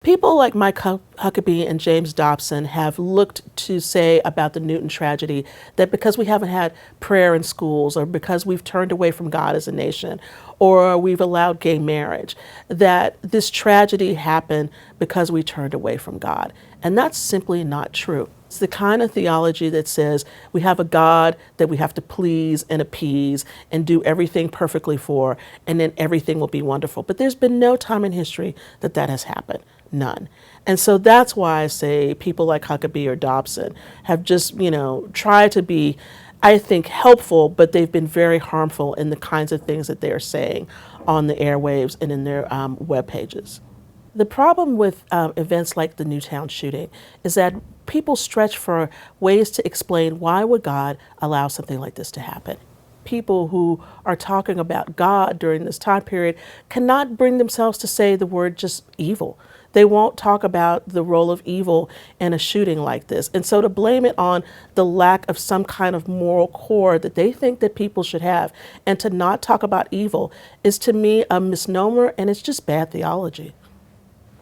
People like Mike Huckabee and James Dobson have looked to say about the Newtown tragedy that because we haven't had prayer in schools, or because we've turned away from God as a nation, or we've allowed gay marriage, that this tragedy happened because we turned away from God. And that's simply not true. It's the kind of theology that says we have a God that we have to please and appease and do everything perfectly for, and then everything will be wonderful. But there's been no time in history that that has happened. None. And so that's why I say people like Huckabee or Dobson have just, tried to be, I think, helpful, but they've been very harmful in the kinds of things that they are saying on the airwaves and in their web pages. The problem with events like the Newtown shooting is that people stretch for ways to explain why would God allow something like this to happen. People who are talking about God during this time period cannot bring themselves to say the word just evil. They won't talk about the role of evil in a shooting like this. And so to blame it on the lack of some kind of moral core that they think that people should have, and to not talk about evil, is to me a misnomer, and it's just bad theology.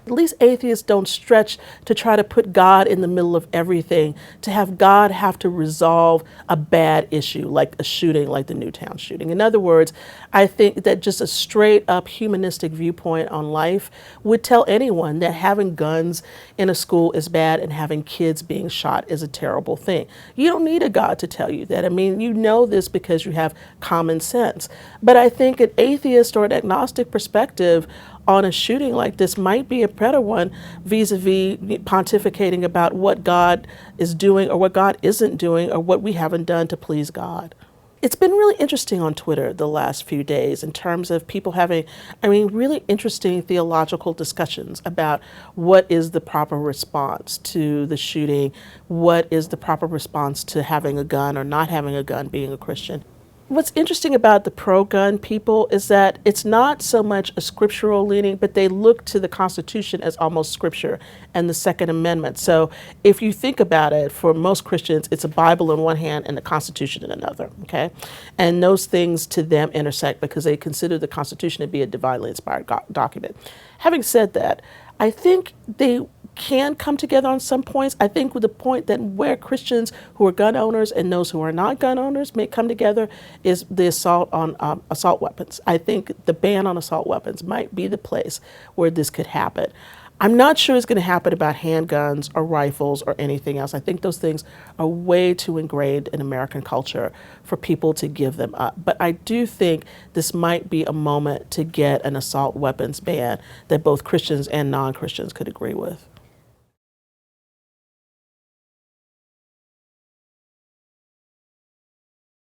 At least atheists don't stretch to try to put God in the middle of everything, to have God have to resolve a bad issue like a shooting like the Newtown shooting. In other words, I think that just a straight up humanistic viewpoint on life would tell anyone that having guns in a school is bad and having kids being shot is a terrible thing. You don't need a God to tell you that. I mean, you know this because you have common sense. But I think an atheist or an agnostic perspective on a shooting like this might be a better one vis-a-vis pontificating about what God is doing or what God isn't doing or what we haven't done to please God. It's been really interesting on Twitter the last few days in terms of people having, really interesting theological discussions about what is the proper response to the shooting, what is the proper response to having a gun or not having a gun, being a Christian. What's interesting about the pro-gun people is that it's not so much a scriptural leaning, but they look to the Constitution as almost scripture and the Second Amendment. So if you think about it, for most Christians, it's a Bible in one hand and the Constitution in another, okay? And those things to them intersect because they consider the Constitution to be a divinely inspired document. Having said that, I think they can come together on some points. I think with the point that where Christians who are gun owners and those who are not gun owners may come together is the assault on assault weapons. I think the ban on assault weapons might be the place where this could happen. I'm not sure it's going to happen about handguns or rifles or anything else. I think those things are way too ingrained in American culture for people to give them up. But I do think this might be a moment to get an assault weapons ban that both Christians and non-Christians could agree with.